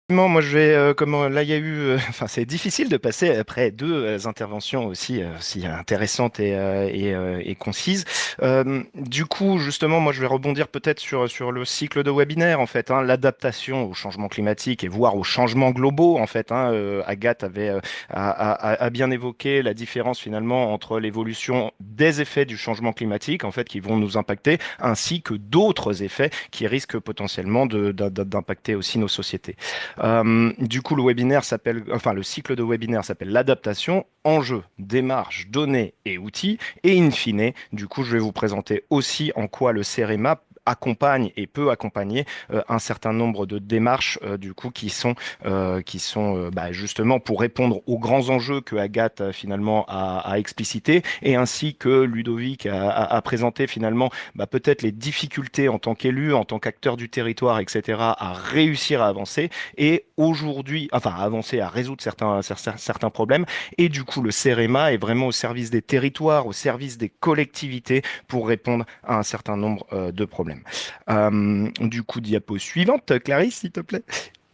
Moi, je vais, comment, là, il y a eu, enfin, c'est difficile de passer après deux interventions aussi, aussi intéressantes et concises. Du coup, justement, moi, je vais rebondir peut-être sur le cycle de webinaire, en fait, hein, l'adaptation au changement climatique et voire aux changements globaux, en fait. Agathe avait a bien évoqué la différence finalement entre l'évolution des effets du changement climatique, en fait, qui vont nous impacter, ainsi que d'autres effets qui risquent potentiellement d'impacter aussi nos sociétés. Du coup, le cycle de webinaire s'appelle l'adaptation, enjeux, démarches, données et outils. Et in fine, du coup, je vais vous présenter aussi en quoi le CEREMA accompagne et peut accompagner un certain nombre de démarches du coup qui sont justement pour répondre aux grands enjeux que Agathe finalement a explicité et ainsi que Ludovic a présenté finalement peut-être les difficultés en tant qu'élu, en tant qu'acteur du territoire, etc., à réussir à avancer et aujourd'hui, enfin à avancer, à résoudre certains problèmes. Et du coup, le CEREMA est vraiment au service des territoires, au service des collectivités pour répondre à un certain nombre de problèmes. Du coup, diapo suivante, Clarisse, s'il te plaît.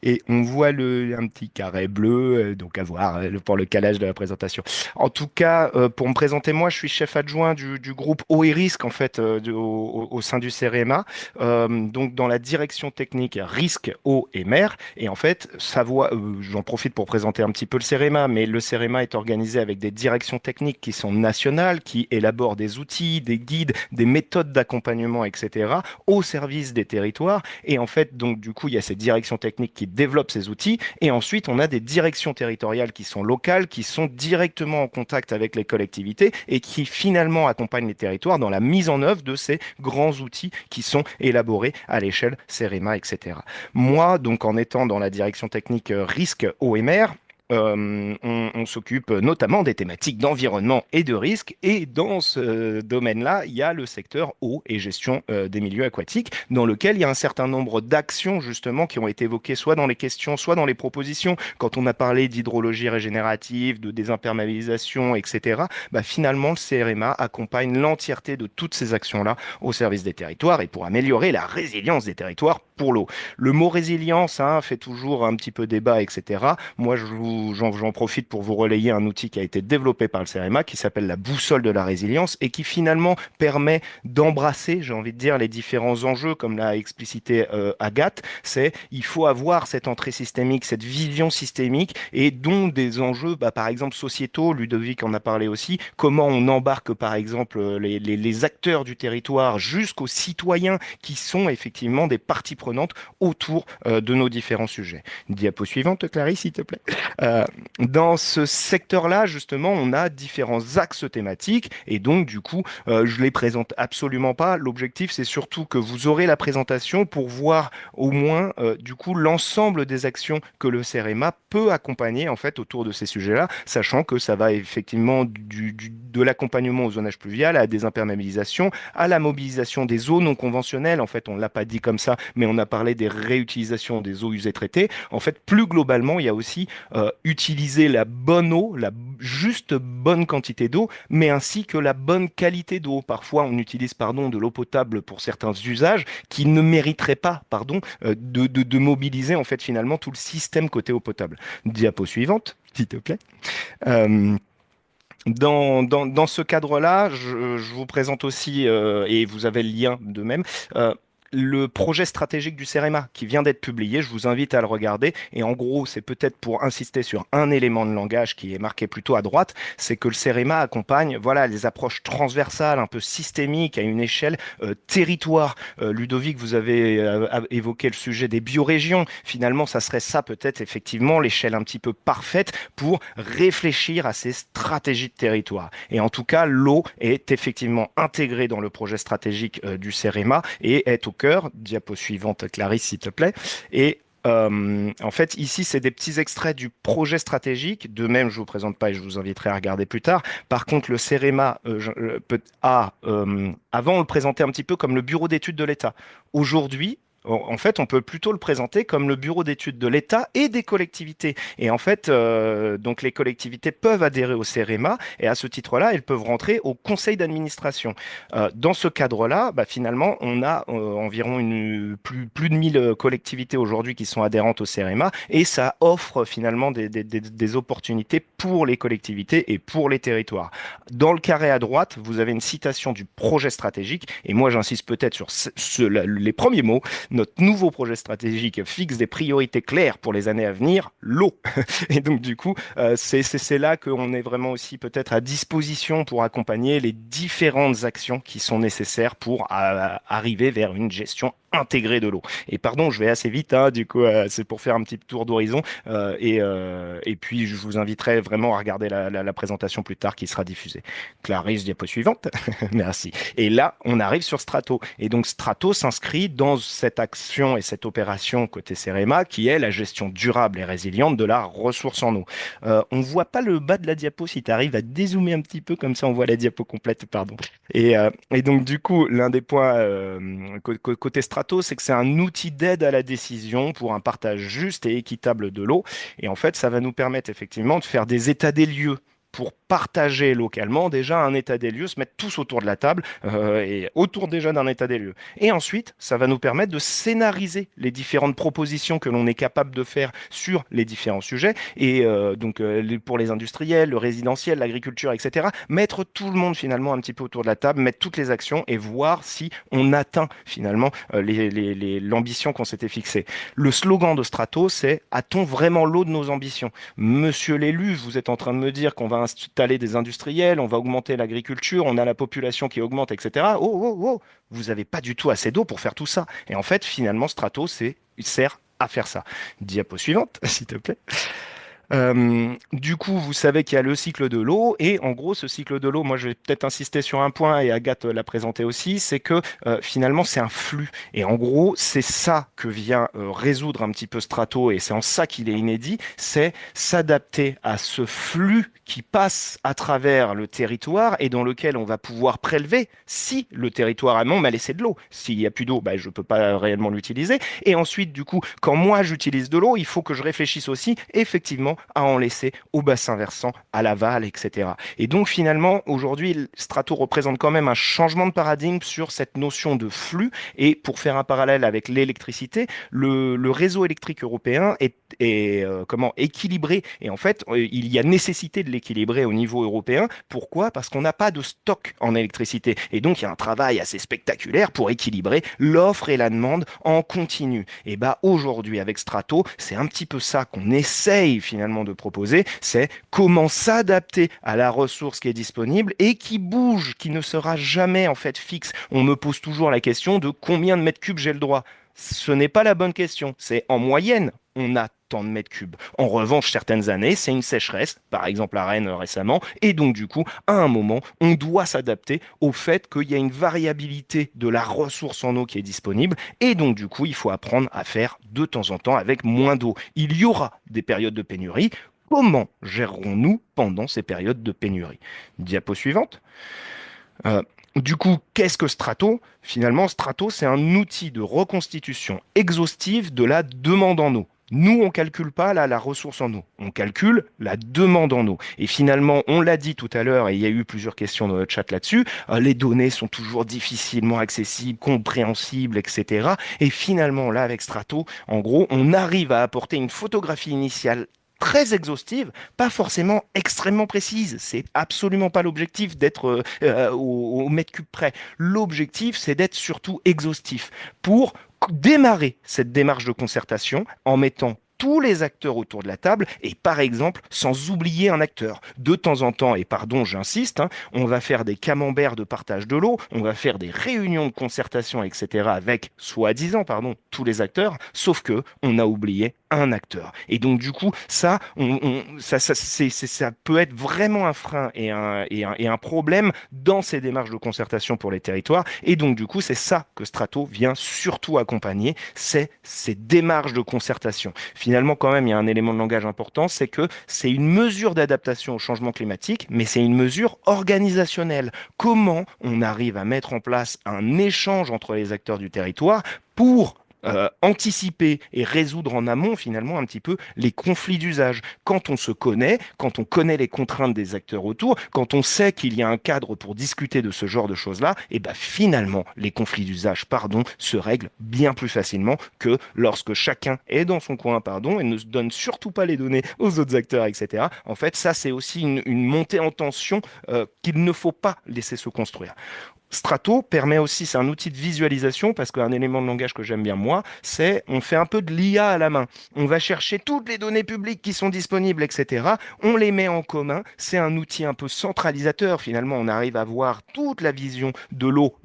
Et on voit un petit carré bleu, donc à voir pour le calage de la présentation. En tout cas, pour me présenter, moi, je suis chef adjoint du groupe Eau et Risque, en fait, au sein du CEREMA, donc dans la direction technique risque, eau et mer. Et en fait, j'en profite pour présenter un petit peu le CEREMA, mais le CEREMA est organisé avec des directions techniques qui sont nationales, qui élaborent des outils, des guides, des méthodes d'accompagnement, etc., au service des territoires. Et en fait, donc, du coup, il y a ces directions techniques qui développent ces outils. Et ensuite, on a des directions territoriales qui sont locales, qui sont directement en contact avec les collectivités et qui finalement accompagnent les territoires dans la mise en œuvre de ces grands outils qui sont élaborés à l'échelle CEREMA, etc. Moi, donc, en étant dans la direction technique risque OMR, on s'occupe notamment des thématiques d'environnement et de risque. Et dans ce domaine-là, il y a le secteur eau et gestion des milieux aquatiques, dans lequel il y a un certain nombre d'actions justement qui ont été évoquées soit dans les questions, soit dans les propositions. Quand on a parlé d'hydrologie régénérative, de désimperméabilisation, etc., finalement, le CRMA accompagne l'entièreté de toutes ces actions-là au service des territoires et pour améliorer la résilience des territoires pour l'eau. Le mot résilience fait toujours un petit peu débat, etc. Moi, j'en profite pour vous relayer un outil qui a été développé par le CEREMA qui s'appelle la boussole de la résilience et qui finalement permet d'embrasser, j'ai envie de dire, les différents enjeux, comme l'a explicité Agathe. Il faut avoir cette entrée systémique, cette vision systémique et dont des enjeux, par exemple, sociétaux, Ludovic en a parlé aussi, comment on embarque, par exemple, les acteurs du territoire jusqu'aux citoyens qui sont effectivement des parties prenantes autour de nos différents sujets. Diapo suivante, Clarisse, s'il te plaît. Euh, Dans ce secteur-là, justement, on a différents axes thématiques et donc, du coup, je les présente absolument pas. L'objectif, c'est surtout que vous aurez la présentation pour voir au moins, du coup, l'ensemble des actions que le CEREMA peut accompagner, en fait, autour de ces sujets-là, sachant que ça va effectivement de l'accompagnement au zonage pluvial à la désimperméabilisation, à la mobilisation des eaux non conventionnelles. En fait, on ne l'a pas dit comme ça, mais on a parlé des réutilisations des eaux usées traitées. En fait, plus globalement, il y a aussi utiliser la bonne eau, la juste bonne quantité d'eau, mais ainsi que la bonne qualité d'eau. Parfois, on utilise de l'eau potable pour certains usages qui ne mériteraient pas de mobiliser en fait finalement tout le système côté eau potable. Diapo suivante, s'il te plaît. Euh, dans ce cadre-là, je vous présente aussi, et vous avez le lien de même, euh, le projet stratégique du CEREMA qui vient d'être publié. Je vous invite à le regarder. Et en gros, c'est peut-être pour insister sur un élément de langage qui est marqué plutôt à droite, c'est que le CEREMA accompagne voilà, les approches transversales, un peu systémiques, à une échelle territoire. Ludovic, vous avez évoqué le sujet des biorégions. Finalement, ça serait ça peut-être effectivement l'échelle un petit peu parfaite pour réfléchir à ces stratégies de territoire. Et en tout cas, l'eau est effectivement intégrée dans le projet stratégique du CEREMA et est au cœur. Diapo suivante, Clarisse, s'il te plaît. Et en fait, ici, c'est des petits extraits du projet stratégique. De même, je ne vous présente pas et je vous inviterai à regarder plus tard. Par contre, le CEREMA avant, on le présentait un petit peu comme le bureau d'études de l'État. Aujourd'hui, En fait, on peut plutôt le présenter comme le bureau d'études de l'État et des collectivités. Et en fait, donc les collectivités peuvent adhérer au CEREMA et à ce titre-là, elles peuvent rentrer au conseil d'administration. Dans ce cadre-là, bah, finalement, on a environ plus de 1000 collectivités aujourd'hui qui sont adhérentes au CEREMA et ça offre finalement des opportunités pour les collectivités et pour les territoires. Dans le carré à droite, vous avez une citation du projet stratégique et moi, j'insiste peut-être sur les premiers mots. Notre nouveau projet stratégique fixe des priorités claires pour les années à venir, l'eau. Et donc, du coup, c'est là qu'on est vraiment aussi peut-être à disposition pour accompagner les différentes actions qui sont nécessaires pour arriver vers une gestion intégrée de l'eau. Et pardon, je vais assez vite, hein, du coup, c'est pour faire un petit tour d'horizon. Et puis, je vous inviterai vraiment à regarder la présentation plus tard qui sera diffusée. Clarisse, diapo suivante. Merci. Et là, on arrive sur Strato. Et donc, Strato s'inscrit dans cette action et cette opération côté CEREMA qui est la gestion durable et résiliente de la ressource en eau. On ne voit pas le bas de la diapo si tu arrives à dézoomer un petit peu, comme ça on voit la diapo complète, pardon. Et donc, du coup, l'un des points côté Strato, c'est que c'est un outil d'aide à la décision pour un partage juste et équitable de l'eau. Et en fait, ça va nous permettre effectivement de faire des états des lieux pour partager localement déjà un état des lieux, se mettre tous autour de la table et autour déjà d'un état des lieux. Et ensuite, ça va nous permettre de scénariser les différentes propositions que l'on est capable de faire sur les différents sujets. Et pour les industriels, le résidentiel, l'agriculture, etc., mettre tout le monde finalement un petit peu autour de la table, mettre toutes les actions et voir si on atteint finalement l'ambition qu'on s'était fixée. Le slogan de Strato, c'est a-t-on vraiment l'eau de nos ambitions? Monsieur l'élu, vous êtes en train de me dire qu'on va installer des industriels, on va augmenter l'agriculture, on a la population qui augmente, etc. Oh, oh, oh, vous n'avez pas du tout assez d'eau pour faire tout ça. Et en fait, finalement, Strato, il sert à faire ça. Diapo suivante, s'il te plaît. Du coup, vous savez qu'il y a le cycle de l'eau et en gros, ce cycle de l'eau, moi, je vais peut-être insister sur un point et Agathe l'a présenté aussi, c'est que finalement, c'est un flux. Et en gros, c'est ça que vient résoudre un petit peu Strato et c'est en ça qu'il est inédit, c'est s'adapter à ce flux qui passe à travers le territoire et dans lequel on va pouvoir prélever si le territoire amont m'a laissé de l'eau. S'il n'y a plus d'eau, bah, je ne peux pas réellement l'utiliser. Et ensuite, du coup, quand moi j'utilise de l'eau, il faut que je réfléchisse aussi effectivement à en laisser au bassin versant, à l'aval, etc. Et donc finalement, aujourd'hui, Strato représente quand même un changement de paradigme sur cette notion de flux. Et pour faire un parallèle avec l'électricité, le réseau électrique européen est comment équilibré. Et en fait, il y a nécessité de l'équilibrer au niveau européen. Pourquoi? Parce qu'on n'a pas de stock en électricité. Et donc, il y a un travail assez spectaculaire pour équilibrer l'offre et la demande en continu. Et bah aujourd'hui, avec Strato, c'est un petit peu ça qu'on essaye finalement de proposer. C'est comment s'adapter à la ressource qui est disponible et qui bouge, qui ne sera jamais en fait fixe. On me pose toujours la question de combien de mètres cubes j'ai le droit. Ce n'est pas la bonne question. C'est en moyenne, on a tant de mètres cubes. En revanche, certaines années, c'est une sécheresse, par exemple à Rennes récemment, et donc du coup, à un moment, on doit s'adapter au fait qu'il y a une variabilité de la ressource en eau qui est disponible, et donc du coup, il faut apprendre à faire de temps en temps avec moins d'eau. Il y aura des périodes de pénurie. Comment gérerons-nous pendant ces périodes de pénurie? Diapo suivante. Du coup, qu'est-ce que Strato? Finalement, Strato, c'est un outil de reconstitution exhaustive de la demande en eau. Nous, on ne calcule pas là, la ressource en eau, on calcule la demande en eau. Et finalement, on l'a dit tout à l'heure, et il y a eu plusieurs questions dans le chat là-dessus, les données sont toujours difficilement accessibles, compréhensibles, etc. Et finalement, là, avec Strato, en gros, on arrive à apporter une photographie initiale très exhaustive, pas forcément extrêmement précise. C'est absolument pas l'objectif d'être au mètre cube près. L'objectif, c'est d'être surtout exhaustif pour démarrer cette démarche de concertation en mettant tous les acteurs autour de la table et par exemple sans oublier un acteur. De temps en temps, et pardon j'insiste, hein, on va faire des camemberts de partage de l'eau, on va faire des réunions de concertation, etc. avec soi-disant pardon, tous les acteurs, sauf que on a oublié un acteur. Et donc du coup, ça peut être vraiment un frein et un problème dans ces démarches de concertation pour les territoires. Et donc du coup, c'est ça que Strato vient surtout accompagner, c'est ces démarches de concertation. Finalement, quand même, il y a un élément de langage important, c'est que c'est une mesure d'adaptation au changement climatique, mais c'est une mesure organisationnelle. Comment on arrive à mettre en place un échange entre les acteurs du territoire pour anticiper et résoudre en amont finalement un petit peu les conflits d'usage. Quand on se connaît, quand on connaît les contraintes des acteurs autour, quand on sait qu'il y a un cadre pour discuter de ce genre de choses-là, et ben finalement les conflits d'usage, pardon, se règlent bien plus facilement que lorsque chacun est dans son coin, pardon, et ne se donne surtout pas les données aux autres acteurs, etc. En fait, ça c'est aussi une montée en tension qu'il ne faut pas laisser se construire. Strato permet aussi, c'est un outil de visualisation parce qu'un élément de langage que j'aime bien moi, c'est on fait un peu de l'IA à la main. On va chercher toutes les données publiques qui sont disponibles, etc. On les met en commun. C'est un outil un peu centralisateur. Finalement, on arrive à voir toute la vision de l'eau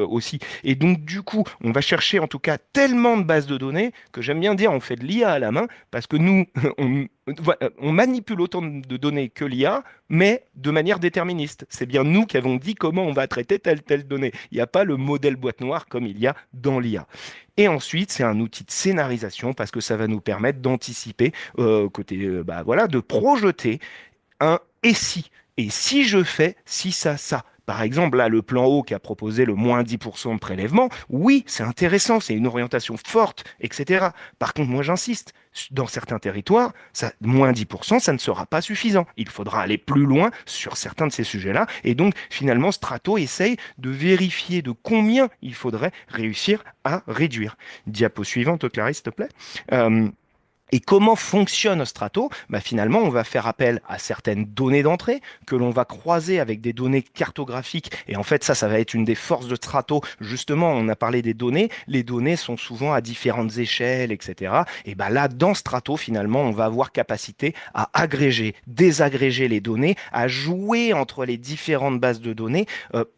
aussi. Et donc, du coup, on va chercher en tout cas tellement de bases de données que j'aime bien dire on fait de l'IA à la main parce que nous, on manipule autant de données que l'IA, mais de manière déterministe. C'est bien nous qui avons dit comment on va traiter telle donnée. Il n'y a pas le modèle boîte noire comme il y a dans l'IA. Et ensuite, c'est un outil de scénarisation parce que ça va nous permettre d'anticiper, bah, voilà, de projeter un et si. Et si je fais, si ça, ça. Par exemple, là, le plan haut qui a proposé le moins 10% de prélèvement, oui, c'est intéressant, c'est une orientation forte, etc. Par contre, moi, j'insiste, dans certains territoires, ça, moins 10%, ça ne sera pas suffisant. Il faudra aller plus loin sur certains de ces sujets-là. Et donc, finalement, Strato essaye de vérifier de combien il faudrait réussir à réduire. Diapo suivante, Clarisse, s'il te plaît. Euh, et comment fonctionne Strato? Bah, finalement, on va faire appel à certaines données d'entrée que l'on va croiser avec des données cartographiques. Et en fait, ça va être une des forces de Strato. Justement, on a parlé des données. Les données sont souvent à différentes échelles, etc. Et bah là, dans Strato, finalement, on va avoir capacité à agréger, désagréger les données, à jouer entre les différentes bases de données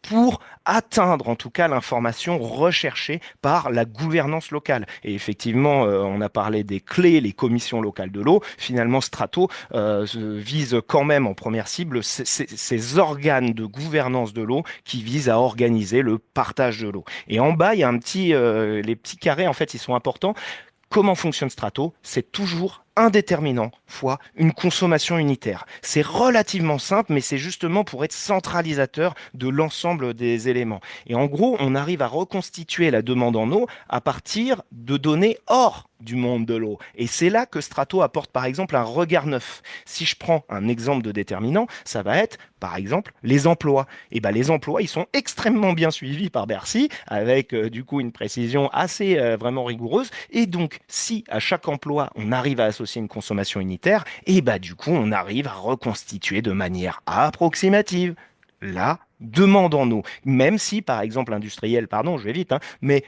pour atteindre en tout cas l'information recherchée par la gouvernance locale. Et effectivement, on a parlé des clés, les commissions locales de l'eau. Finalement, Strato vise quand même en première cible ces organes de gouvernance de l'eau qui visent à organiser le partage de l'eau. Et en bas, il y a les petits carrés, en fait, ils sont importants. Comment fonctionne Strato? C'est toujours un déterminant fois une consommation unitaire. C'est relativement simple, mais c'est justement pour être centralisateur de l'ensemble des éléments. Et en gros, on arrive à reconstituer la demande en eau à partir de données hors du monde de l'eau. Et c'est là que Strato apporte par exemple un regard neuf. Si je prends un exemple de déterminant, ça va être par exemple les emplois. Et ben les emplois, ils sont extrêmement bien suivis par Bercy avec du coup une précision assez vraiment rigoureuse. Et donc si à chaque emploi on arrive à associer une consommation unitaire, et bah du coup on arrive à reconstituer de manière approximative la demande en eau. Même si par exemple l'industriel, pardon, je vais vite, hein, mais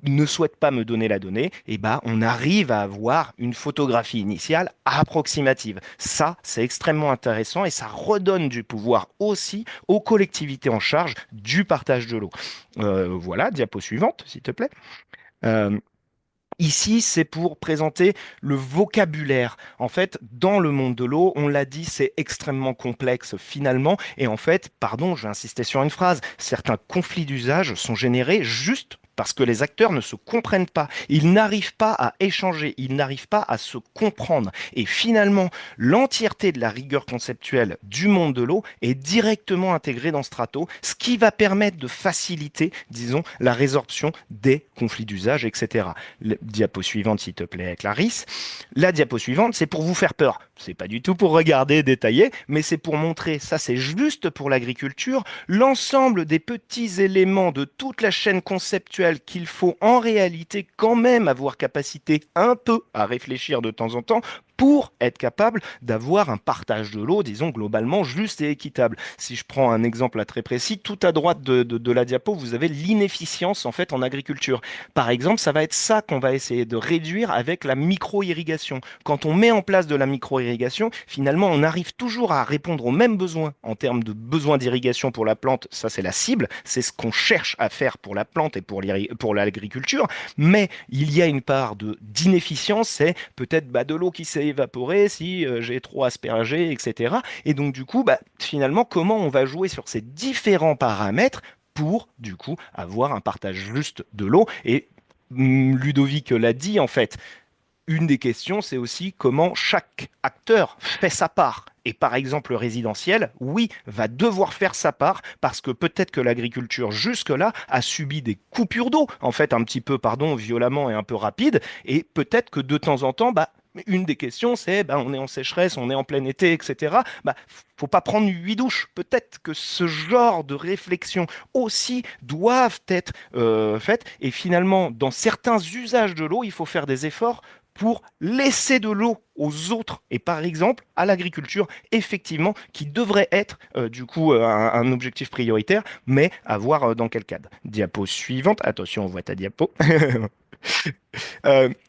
ne souhaite pas me donner la donnée, et bah on arrive à avoir une photographie initiale approximative. Ça, c'est extrêmement intéressant et ça redonne du pouvoir aussi aux collectivités en charge du partage de l'eau. Voilà, diapo suivante, s'il te plaît. Euh, Ici, c'est pour présenter le vocabulaire. En fait, dans le monde de l'eau, on l'a dit, c'est extrêmement complexe finalement. Et en fait, pardon, je vais insister sur une phrase, certains conflits d'usage sont générés juste parce que les acteurs ne se comprennent pas. Ils n'arrivent pas à échanger, ils n'arrivent pas à se comprendre. Et finalement, l'entièreté de la rigueur conceptuelle du monde de l'eau est directement intégrée dans Strato, ce qui va permettre de faciliter, disons, la résorption des conflits d'usage, etc. Diapo suivante, s'il te plaît, Clarisse. La diapo suivante, c'est pour vous faire peur. C'est pas du tout pour regarder, détailler, mais c'est pour montrer, ça c'est juste pour l'agriculture, l'ensemble des petits éléments de toute la chaîne conceptuelle qu'il faut en réalité quand même avoir capacité un peu à réfléchir de temps en temps pour être capable d'avoir un partage de l'eau, disons, globalement juste et équitable. Si je prends un exemple là très précis, tout à droite de la diapo, vous avez l'inefficience en fait en agriculture. Par exemple, ça va être ça qu'on va essayer de réduire avec la micro-irrigation. Quand on met en place de la micro-irrigation, finalement, on arrive toujours à répondre aux mêmes besoins en termes de besoins d'irrigation pour la plante. Ça, c'est la cible. C'est ce qu'on cherche à faire pour la plante et pour l'agriculture. Mais il y a une part d'inefficience, c'est peut-être bah, de l'eau qui s'est évaporée si j'ai trop aspergé, etc. Et donc, du coup, bah, finalement, comment on va jouer sur ces différents paramètres pour, du coup, avoir un partage juste de l'eau. Et Ludovic l'a dit, en fait, une des questions, c'est aussi comment chaque acteur fait sa part. Et par exemple, le résidentiel, oui, va devoir faire sa part parce que peut-être que l'agriculture jusque-là a subi des coupures d'eau, en fait, un petit peu, pardon, violemment et un peu rapide. Et peut-être que de temps en temps, bah, une des questions, c'est on est en sécheresse, on est en plein été, etc. Bah, faut pas prendre 8 douches. Peut-être que ce genre de réflexion aussi doivent être faites. Et finalement, dans certains usages de l'eau, il faut faire des efforts pour laisser de l'eau aux autres et par exemple à l'agriculture, effectivement, qui devrait être du coup un objectif prioritaire, mais à voir dans quel cadre. Diapo suivante. Attention, on voit ta diapo.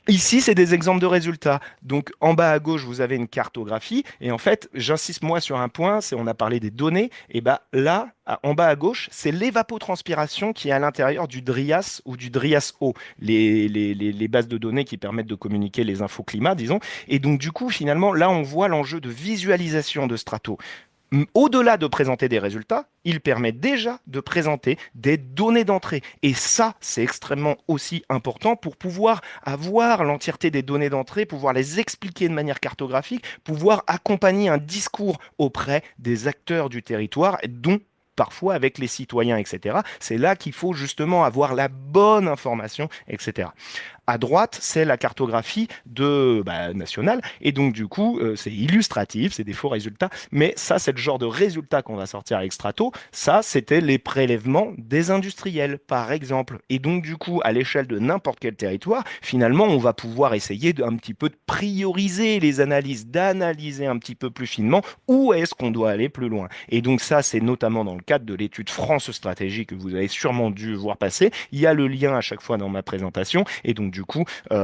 Ici, c'est des exemples de résultats. Donc, en bas à gauche, vous avez une cartographie. Et en fait, j'insiste moi sur un point, c'est on a parlé des données. Et bah là, en bas à gauche, c'est l'évapotranspiration qui est à l'intérieur du DRIAS ou du DRIAS-O, les bases de données qui permettent de communiquer les infos climat, disons. Et donc, du coup, finalement, là, on voit l'enjeu de visualisation de Strato. Au-delà de présenter des résultats, il permet déjà de présenter des données d'entrée. Et ça, c'est extrêmement aussi important pour pouvoir avoir l'entièreté des données d'entrée, pouvoir les expliquer de manière cartographique, pouvoir accompagner un discours auprès des acteurs du territoire, dont parfois avec les citoyens, etc. C'est là qu'il faut justement avoir la bonne information, etc. À droite, c'est la cartographie nationale. Et donc, du coup, c'est illustratif, c'est des faux résultats. Mais ça, c'est le genre de résultats qu'on va sortir avec Strato. Ça, c'était les prélèvements des industriels, par exemple. Et donc, du coup, à l'échelle de n'importe quel territoire, finalement, on va pouvoir essayer un petit peu de prioriser les analyses, d'analyser un petit peu plus finement où est-ce qu'on doit aller plus loin. Et donc, ça, c'est notamment dans le cadre de l'étude France Stratégie que vous avez sûrement dû voir passer. Il y a le lien à chaque fois dans ma présentation. Et donc, du coup, qui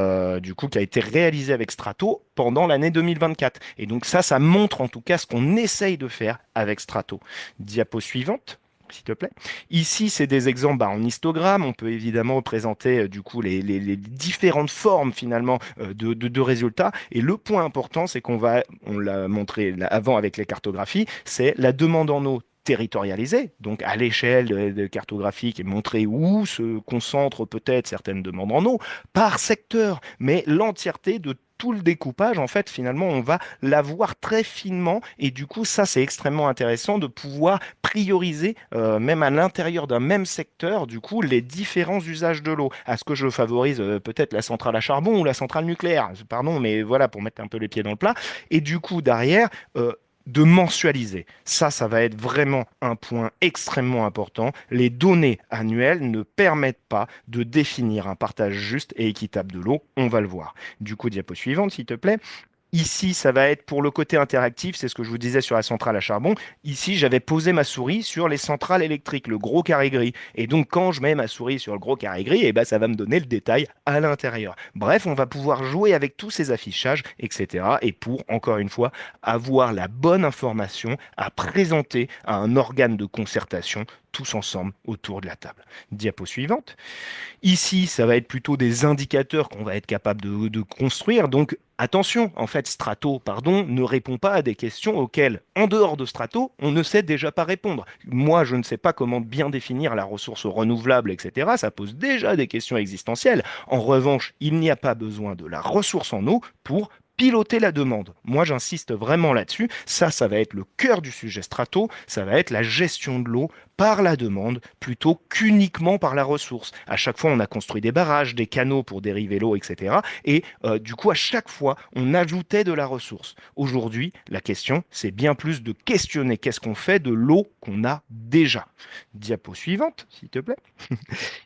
a été réalisé avec Strato pendant l'année 2024. Et donc ça montre en tout cas ce qu'on essaye de faire avec Strato. Diapo suivante s'il te plaît. Ici, c'est des exemples en histogramme. On peut évidemment représenter du coup les différentes formes finalement de résultats. Et le point important, c'est on l'a montré avant avec les cartographies, c'est la demande en eau territorialisée, donc à l'échelle cartographique et montrer où se concentrent peut-être certaines demandes en eau par secteur, mais l'entièreté de tout le découpage, en fait, finalement, on va l'avoir très finement et du coup, ça, c'est extrêmement intéressant de pouvoir prioriser, même à l'intérieur d'un même secteur, du coup, les différents usages de l'eau. Est-ce que je favorise peut-être la centrale à charbon ou la centrale nucléaire? Pardon, mais voilà, pour mettre un peu les pieds dans le plat. Et du coup, derrière, de mensualiser. Ça va être vraiment un point extrêmement important. Les données annuelles ne permettent pas de définir un partage juste et équitable de l'eau. On va le voir. Du coup, diapo suivante, s'il te plaît. Ici, ça va être pour le côté interactif, c'est ce que je vous disais sur la centrale à charbon. Ici, j'avais posé ma souris sur les centrales électriques, le gros carré gris. Et donc, quand je mets ma souris sur le gros carré gris, ça va me donner le détail à l'intérieur. Bref, on va pouvoir jouer avec tous ces affichages, etc. Et pour, encore une fois, avoir la bonne information à présenter à un organe de concertation tous ensemble autour de la table. Diapo suivante. Ici, ça va être plutôt des indicateurs qu'on va être capable de construire. Donc, attention, en fait, Strato, pardon, ne répond pas à des questions auxquelles, en dehors de Strato, on ne sait déjà pas répondre. Moi, je ne sais pas comment bien définir la ressource renouvelable, etc. Ça pose déjà des questions existentielles. En revanche, il n'y a pas besoin de la ressource en eau pour piloter la demande. Moi, j'insiste vraiment là-dessus. Ça va être le cœur du sujet Strato. Ça va être la gestion de l'eau par la demande plutôt qu'uniquement par la ressource. À chaque fois, on a construit des barrages, des canaux pour dériver l'eau, etc. Et du coup, à chaque fois, on ajoutait de la ressource. Aujourd'hui, la question, c'est bien plus de questionner qu'est-ce qu'on fait de l'eau qu'on a déjà. Diapo suivante, s'il te plaît.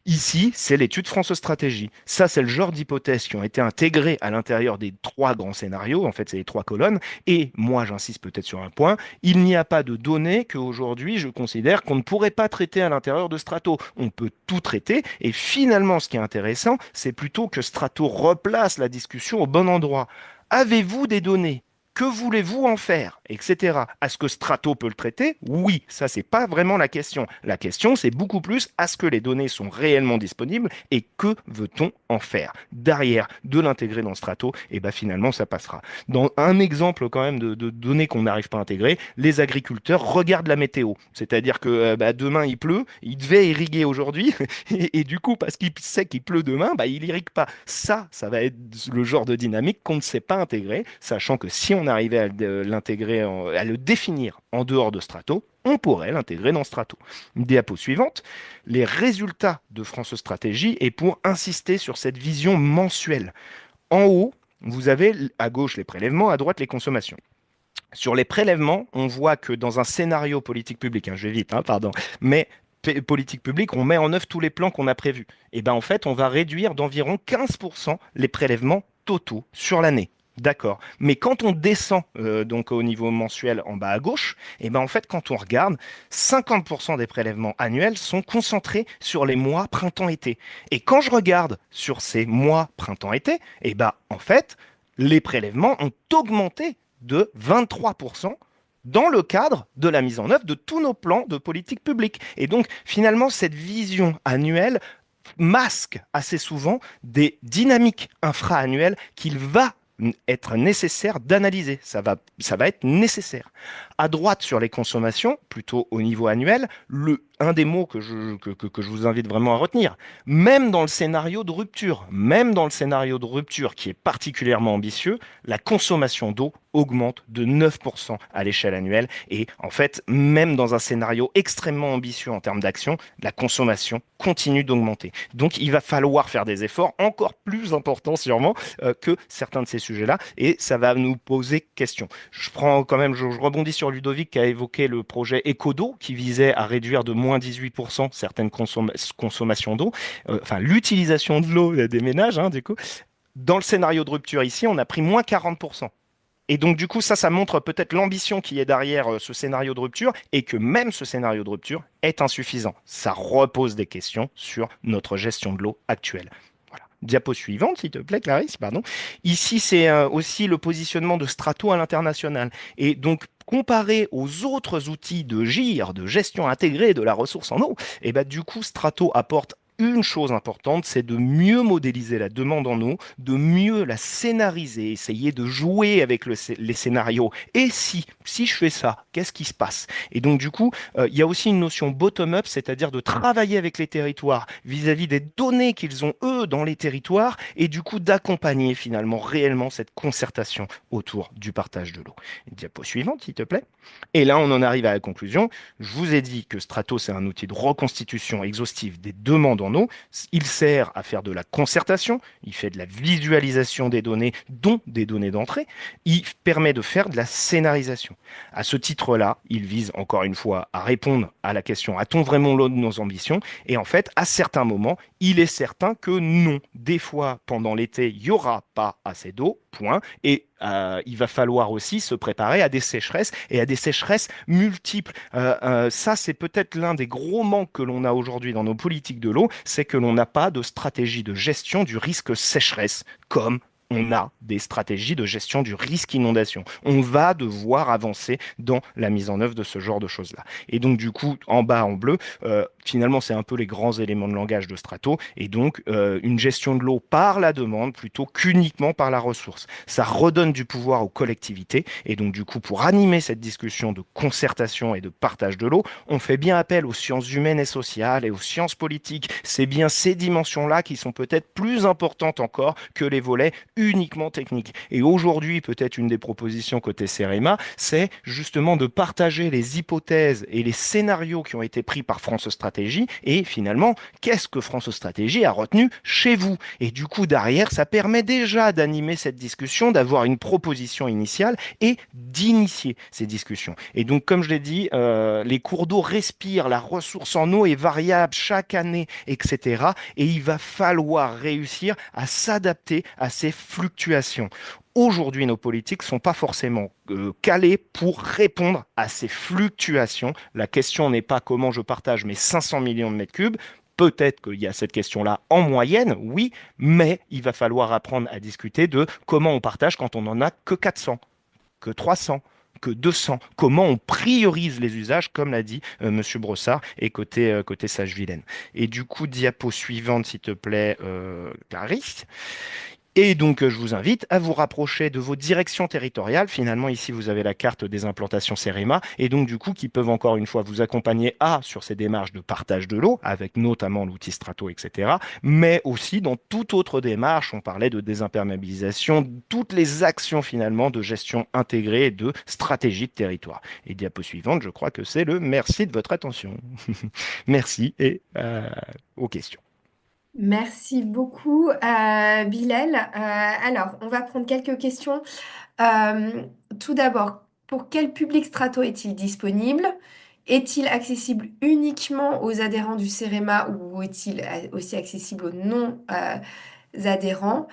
Ici, c'est l'étude France Stratégie. Ça, c'est le genre d'hypothèses qui ont été intégrées à l'intérieur des trois grands scénarios. En fait, c'est les trois colonnes. Et moi, j'insiste peut-être sur un point. Il n'y a pas de données qu'aujourd'hui, je considère qu'on ne pourrait pas traiter à l'intérieur de Strato. On peut tout traiter. Et finalement, ce qui est intéressant, c'est plutôt que Strato replace la discussion au bon endroit. Avez-vous des données? Que voulez-vous en faire? etc. Est-ce que Strato peut le traiter? Oui, ça, c'est pas vraiment la question. La question, c'est beaucoup plus, est-ce que les données sont réellement disponibles et que veut-on en faire? Derrière, de l'intégrer dans Strato, et ben finalement, ça passera. Dans un exemple quand même de données qu'on n'arrive pas à intégrer, les agriculteurs regardent la météo. C'est-à-dire que demain, il pleut, il devait irriguer aujourd'hui, et du coup, parce qu'il sait qu'il pleut demain, il irrigue pas. Ça va être le genre de dynamique qu'on ne sait pas intégrer, sachant que si on arrivait à l'intégrer, à le définir en dehors de Strato, on pourrait l'intégrer dans Strato. Diapo suivante, les résultats de France Stratégie et pour insister sur cette vision mensuelle. En haut, vous avez à gauche les prélèvements, à droite les consommations. Sur les prélèvements, on voit que dans un scénario politique publique, je vais vite, pardon, mais politique publique, on met en œuvre tous les plans qu'on a prévus. Et ben en fait, on va réduire d'environ 15% les prélèvements totaux sur l'année. D'accord. Mais quand on descend donc au niveau mensuel en bas à gauche, et ben en fait, quand on regarde, 50% des prélèvements annuels sont concentrés sur les mois printemps-été. Et quand je regarde sur ces mois printemps-été, et ben en fait, les prélèvements ont augmenté de 23% dans le cadre de la mise en œuvre de tous nos plans de politique publique. Et donc, finalement, cette vision annuelle masque assez souvent des dynamiques infra-annuelles qu'il va être nécessaire d'analyser. Ça va être nécessaire. À droite, sur les consommations, plutôt au niveau annuel, un des mots que je vous invite vraiment à retenir, même dans le scénario de rupture, même dans le scénario de rupture qui est particulièrement ambitieux, la consommation d'eau augmente de 9% à l'échelle annuelle. Et en fait, même dans un scénario extrêmement ambitieux en termes d'action, la consommation continue d'augmenter. Donc, il va falloir faire des efforts encore plus importants sûrement que certains de ces sujets-là. Et ça va nous poser question. Je prends quand même, je rebondis sur Ludovic qui a évoqué le projet Ecodo qui visait à réduire de moins 18% certaines consommations d'eau, enfin l'utilisation de l'eau des ménages, du coup. Dans le scénario de rupture ici, on a pris moins 40%. Et donc, du coup, ça montre peut-être l'ambition qui est derrière ce scénario de rupture et que même ce scénario de rupture est insuffisant. Ça repose des questions sur notre gestion de l'eau actuelle. Voilà. Diapo suivante, s'il te plaît, Clarisse, pardon. Ici, c'est aussi le positionnement de Strato à l'international. Et donc, comparé aux autres outils de GIR, de gestion intégrée de la ressource en eau, et ben, du coup, Strato apporte une chose importante, c'est de mieux modéliser la demande en eau, de mieux la scénariser, essayer de jouer avec les scénarios. Et si je fais ça, qu'est-ce qui se passe? Et donc du coup, il y a aussi une notion bottom-up, c'est-à-dire de travailler avec les territoires vis-à-vis des données qu'ils ont eux dans les territoires, et du coup d'accompagner finalement réellement cette concertation autour du partage de l'eau. Diapo suivante, s'il te plaît. Et là, on en arrive à la conclusion. Je vous ai dit que Strato, c'est un outil de reconstitution exhaustive des demandes en eau. Il sert à faire de la concertation, il fait de la visualisation des données, dont des données d'entrée. Il permet de faire de la scénarisation. À ce titre-là, il vise encore une fois à répondre à la question, a-t-on vraiment l'eau de nos ambitions? Et en fait, à certains moments, il est certain que non. Des fois, pendant l'été, il n'y aura pas assez d'eau, point. Et il va falloir aussi se préparer à des sécheresses et à des sécheresses multiples. Ça, c'est peut-être l'un des gros manques que l'on a aujourd'hui dans nos politiques de l'eau, c'est que l'on n'a pas de stratégie de gestion du risque sécheresse, comme on a des stratégies de gestion du risque inondation. On va devoir avancer dans la mise en œuvre de ce genre de choses-là. Et donc, du coup, en bas, en bleu, finalement, c'est un peu les grands éléments de langage de Strato. Et donc, une gestion de l'eau par la demande plutôt qu'uniquement par la ressource. Ça redonne du pouvoir aux collectivités. Et donc, du coup, pour animer cette discussion de concertation et de partage de l'eau, on fait bien appel aux sciences humaines et sociales et aux sciences politiques. C'est bien ces dimensions-là qui sont peut-être plus importantes encore que les volets uniquement techniques. Et aujourd'hui, peut-être une des propositions côté CEREMA, c'est justement de partager les hypothèses et les scénarios qui ont été pris par France Stratégie et finalement, qu'est-ce que France Stratégie a retenu chez vous? Et du coup, derrière, ça permet déjà d'animer cette discussion, d'avoir une proposition initiale et d'initier ces discussions. Et donc, comme je l'ai dit, les cours d'eau respirent, la ressource en eau est variable chaque année, etc. Et il va falloir réussir à s'adapter à ces fluctuations. Aujourd'hui, nos politiques ne sont pas forcément calées pour répondre à ces fluctuations. La question n'est pas comment je partage mes 500 millions de mètres cubes. Peut-être qu'il y a cette question-là en moyenne, oui, mais il va falloir apprendre à discuter de comment on partage quand on n'en a que 400, que 300, que 200. Comment on priorise les usages, comme l'a dit Monsieur Brossard, et côté Sage-Vilaine. Et du coup, diapo suivante, s'il te plaît, Clarisse. Et donc, je vous invite à vous rapprocher de vos directions territoriales. Finalement, ici, vous avez la carte des implantations CEREMA, et donc, du coup, qui peuvent encore une fois vous accompagner sur ces démarches de partage de l'eau, avec notamment l'outil Strato, etc., mais aussi dans toute autre démarche. On parlait de désimperméabilisation, toutes les actions finalement de gestion intégrée et de stratégie de territoire. Et diapo suivante, je crois que c'est le merci de votre attention. Merci et aux questions. Merci beaucoup, Bilal. Alors, on va prendre quelques questions. Tout d'abord, pour quel public Strato est-il disponible? Est-il accessible uniquement aux adhérents du CEREMA ou est-il aussi accessible aux non-adhérents?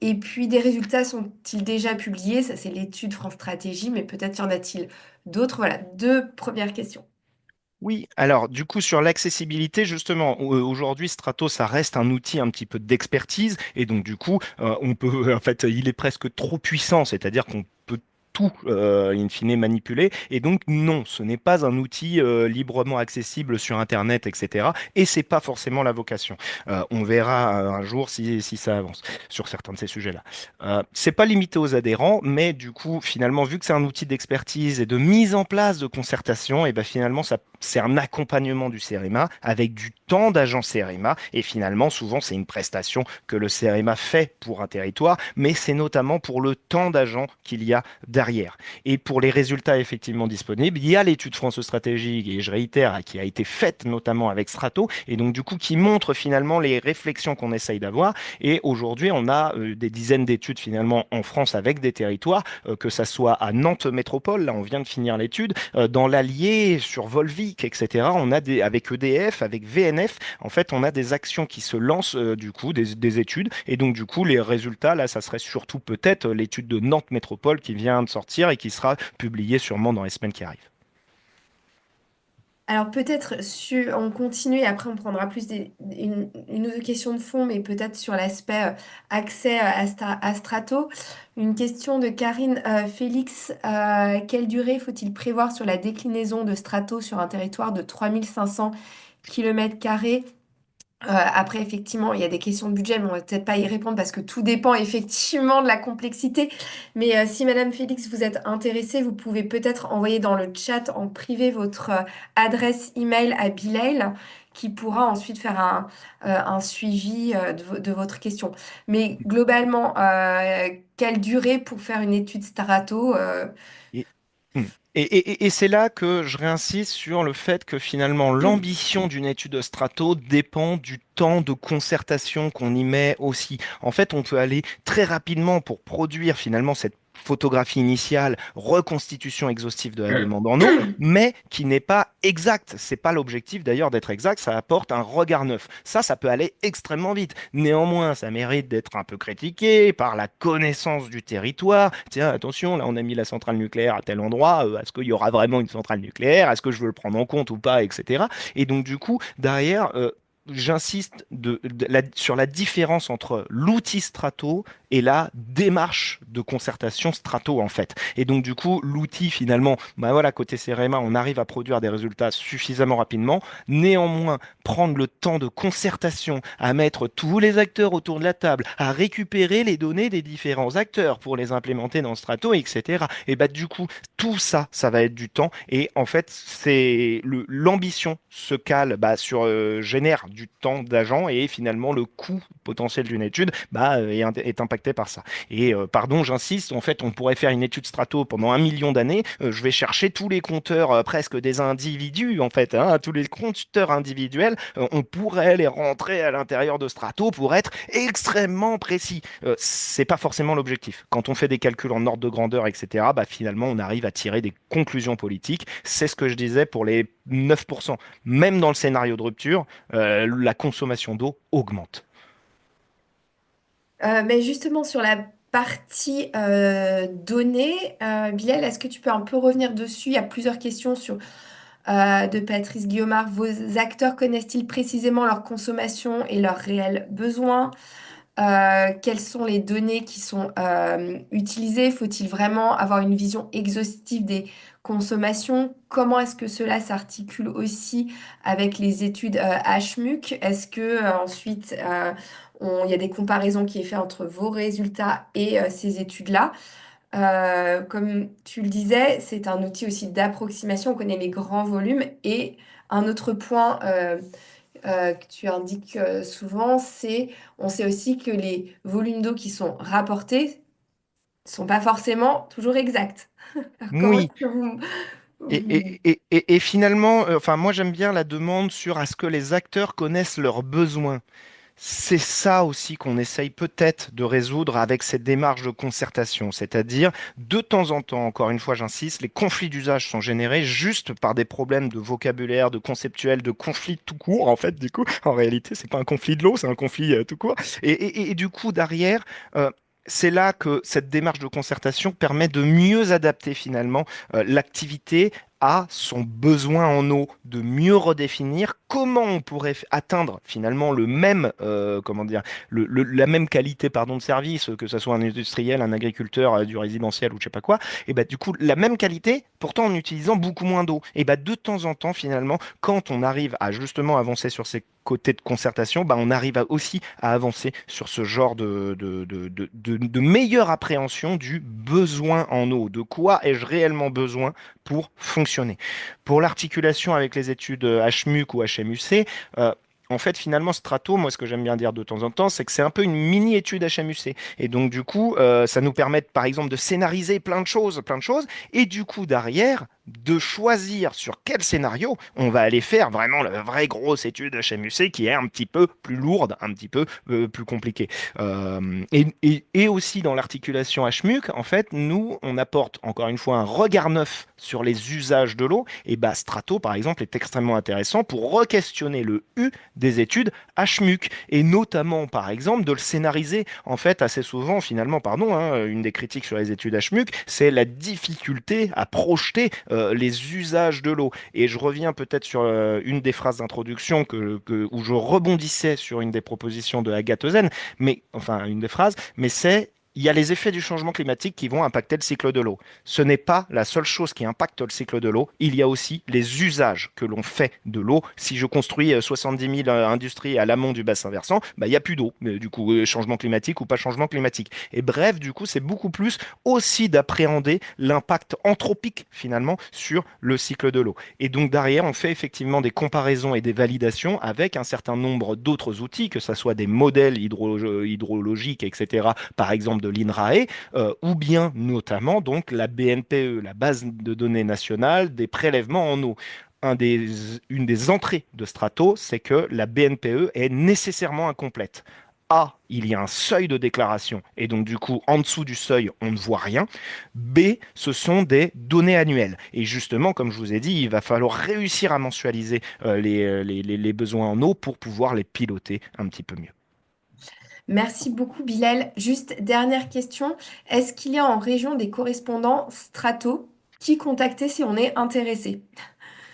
Et puis, des résultats sont-ils déjà publiés? Ça, c'est l'étude France Stratégie, mais peut-être y en a-t-il d'autres. Voilà, deux premières questions. Oui, alors du coup sur l'accessibilité, justement, aujourd'hui Strato, ça reste un outil un petit peu d'expertise et donc du coup, on peut, en fait, il est presque trop puissant, c'est-à-dire qu'on peut tout, in fine, manipuler. Et donc, non, ce n'est pas un outil librement accessible sur Internet, etc. Et c'est pas forcément la vocation. On verra un jour si ça avance sur certains de ces sujets-là. C'est pas limité aux adhérents, mais du coup, finalement, vu que c'est un outil d'expertise et de mise en place de concertation, et ben finalement, ça, c'est un accompagnement du CEREMA avec du temps d'agent CEREMA. Et finalement, souvent, c'est une prestation que le CEREMA fait pour un territoire, mais c'est notamment pour le temps d'agent qu'il y a derrière. Et pour les résultats effectivement disponibles, il y a l'étude France Stratégique, et je réitère, qui a été faite notamment avec Strato, et donc du coup qui montre finalement les réflexions qu'on essaye d'avoir. Et aujourd'hui, on a des dizaines d'études finalement en France avec des territoires, que ça soit à Nantes Métropole, là on vient de finir l'étude, dans l'Allier, sur Volvic, etc. On a avec EDF, avec VNF, en fait, on a des actions qui se lancent du coup, des études, et donc du coup, les résultats, là, ça serait surtout peut-être l'étude de Nantes Métropole qui vient de sortir et qui sera publiée sûrement dans les semaines qui arrivent. Alors peut-être on continue et après on prendra plus une ou deux questions de fond, mais peut-être sur l'aspect accès à Strato. Une question de Karine Félix. Quelle durée faut-il prévoir sur la déclinaison de Strato sur un territoire de 3500 km²? Après, effectivement, il y a des questions de budget, mais on va peut-être pas y répondre parce que tout dépend effectivement de la complexité. Mais si Madame Félix, vous êtes intéressée, vous pouvez peut-être envoyer dans le chat en privé votre adresse email à Bilal, qui pourra ensuite faire un suivi de votre question. Mais globalement, quelle durée pour faire une étude Starato? Et, hmm. Et c'est là que je réinsiste sur le fait que finalement l'ambition d'une étude strato dépend du temps de concertation qu'on y met aussi. En fait, on peut aller très rapidement pour produire finalement cette photographie initiale, reconstitution exhaustive de la demande en eau, mais qui n'est pas exacte. C'est pas l'objectif d'ailleurs d'être exact, ça apporte un regard neuf. Ça peut aller extrêmement vite. Néanmoins, ça mérite d'être un peu critiqué par la connaissance du territoire. Tiens, attention, là on a mis la centrale nucléaire à tel endroit, est-ce qu'il y aura vraiment une centrale nucléaire? Est-ce que je veux le prendre en compte ou pas, etc. Et donc du coup, derrière, j'insiste sur la différence entre l'outil Strato et la démarche de concertation Strato en fait. Et donc du coup, l'outil finalement, bah voilà, côté CRMA, on arrive à produire des résultats suffisamment rapidement. Néanmoins, prendre le temps de concertation, à mettre tous les acteurs autour de la table, à récupérer les données des différents acteurs pour les implémenter dans Strato, etc. Et bah du coup, tout ça, ça va être du temps. Et en fait, l'ambition se cale génère du temps d'agent et finalement le coût potentiel d'une étude est impacté par ça. Et pardon, j'insiste, en fait, on pourrait faire une étude strato pendant 1 million d'années. Je vais chercher tous les compteurs presque des individus, en fait, hein, tous les compteurs individuels. On pourrait les rentrer à l'intérieur de strato pour être extrêmement précis. C'est pas forcément l'objectif. Quand on fait des calculs en ordre de grandeur, etc., bah, finalement, on arrive à tirer des conclusions politiques. C'est ce que je disais pour les 9%. Même dans le scénario de rupture, la consommation d'eau augmente. Mais justement, sur la partie données, Bilal, est-ce que tu peux un peu revenir dessus? Il y a plusieurs questions de Patrice Guillaumard. Vos acteurs connaissent-ils précisément leur consommation et leurs réels besoins? quelles sont les données qui sont utilisées? Faut-il vraiment avoir une vision exhaustive des consommations? Comment est-ce que cela s'articule aussi avec les études HMUC? Est-ce que ensuite il y a des comparaisons qui est fait entre vos résultats et ces études-là? Comme tu le disais, c'est un outil aussi d'approximation. On connaît les grands volumes. Et un autre point que tu indiques souvent, c'est on sait aussi que les volumes d'eau qui sont rapportés ne sont pas forcément toujours exacts. Alors, comment Oui. est-ce que Et, vous- et finalement, enfin, moi j'aime bien la demande sur à ce que les acteurs connaissent leurs besoins. C'est ça aussi qu'on essaye peut-être de résoudre avec cette démarche de concertation, c'est-à-dire de temps en temps, encore une fois j'insiste, les conflits d'usage sont générés juste par des problèmes de vocabulaire, de conceptuel, de conflits tout court en fait, du coup, en réalité c'est pas un conflit de l'eau, c'est un conflit tout court. Et du coup derrière, c'est là que cette démarche de concertation permet de mieux adapter finalement l'activité à son besoin en eau, de mieux redéfinir comment on pourrait atteindre finalement le même, comment dire, la même qualité pardon, de service, que ce soit un industriel, un agriculteur, du résidentiel ou je sais pas quoi, et bah, du coup la même qualité, pourtant en utilisant beaucoup moins d'eau. Et bah, de temps en temps finalement, quand on arrive à justement avancer sur ces côtés de concertation, bah, on arrive aussi à avancer sur ce genre de meilleure appréhension du besoin en eau. De quoi ai-je réellement besoin pour fonctionner. Pour l'articulation avec les études HMUC ou HMUC, en fait, finalement, Strato, moi, ce que j'aime bien dire de temps en temps, c'est que c'est un peu une mini-étude HMUC. Et donc, du coup, ça nous permet, par exemple, de scénariser plein de choses, et du coup, derrière, de choisir sur quel scénario on va aller faire vraiment la vraie grosse étude HMUC qui est un petit peu plus lourde, un petit peu plus compliquée. Et aussi dans l'articulation HMUC, en fait, nous, on apporte encore une fois un regard neuf sur les usages de l'eau. Et bah, Strato, par exemple, est extrêmement intéressant pour re-questionner le U des études HMUC et notamment, par exemple, de le scénariser. En fait, assez souvent, finalement, pardon, hein, une des critiques sur les études HMUC, c'est la difficulté à projeter les usages de l'eau. Et je reviens peut-être sur une des phrases d'introduction où je rebondissais sur une des propositions de Agathe Zen, mais enfin une des phrases, mais c'est il y a les effets du changement climatique qui vont impacter le cycle de l'eau. Ce n'est pas la seule chose qui impacte le cycle de l'eau, il y a aussi les usages que l'on fait de l'eau. Si je construis 70 000 industries à l'amont du bassin versant, bah, il n'y a plus d'eau. Mais du coup, changement climatique ou pas changement climatique. Et bref, du coup, c'est beaucoup plus aussi d'appréhender l'impact anthropique finalement sur le cycle de l'eau. Et donc derrière, on fait effectivement des comparaisons et des validations avec un certain nombre d'autres outils, que ce soit des modèles hydrologiques, etc., par exemple de l'INRAE, ou bien notamment donc la BNPE, la base de données nationale des prélèvements en eau. Une des entrées de Strato, c'est que la BNPE est nécessairement incomplète. A, il y a un seuil de déclaration et donc du coup en dessous du seuil on ne voit rien. B, ce sont des données annuelles. Et justement, comme je vous ai dit, il va falloir réussir à mensualiser les besoins en eau pour pouvoir les piloter un petit peu mieux. Merci beaucoup, Bilal. Juste dernière question. Est-ce qu'il y a en région des correspondants Strato qui contacter si on est intéressé?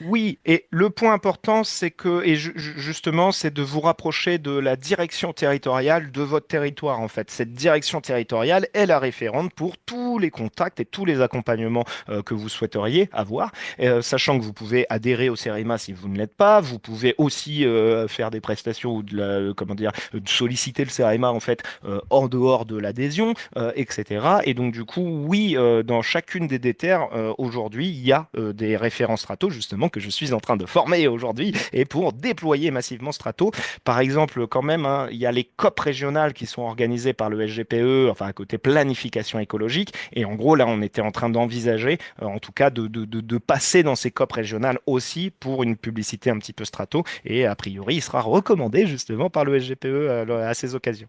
Oui, et le point important, c'est que, justement, c'est de vous rapprocher de la direction territoriale de votre territoire, en fait. Cette direction territoriale est la référente pour tous les contacts et tous les accompagnements que vous souhaiteriez avoir, sachant que vous pouvez adhérer au CEREMA si vous ne l'êtes pas, vous pouvez aussi faire des prestations ou comment dire, solliciter le CEREMA, en fait, en dehors de l'adhésion, etc. Et donc, du coup, oui, dans chacune des déterres, aujourd'hui, il y a des référents Strato, justement, que je suis en train de former aujourd'hui et pour déployer massivement Strato. Par exemple, quand même, hein, il y a les COP régionales qui sont organisées par le SGPE, enfin, à côté planification écologique. Et en gros, là, on était en train d'envisager, en tout cas, de passer dans ces COP régionales aussi pour une publicité un petit peu Strato. Et a priori, il sera recommandé justement par le SGPE à ces occasions.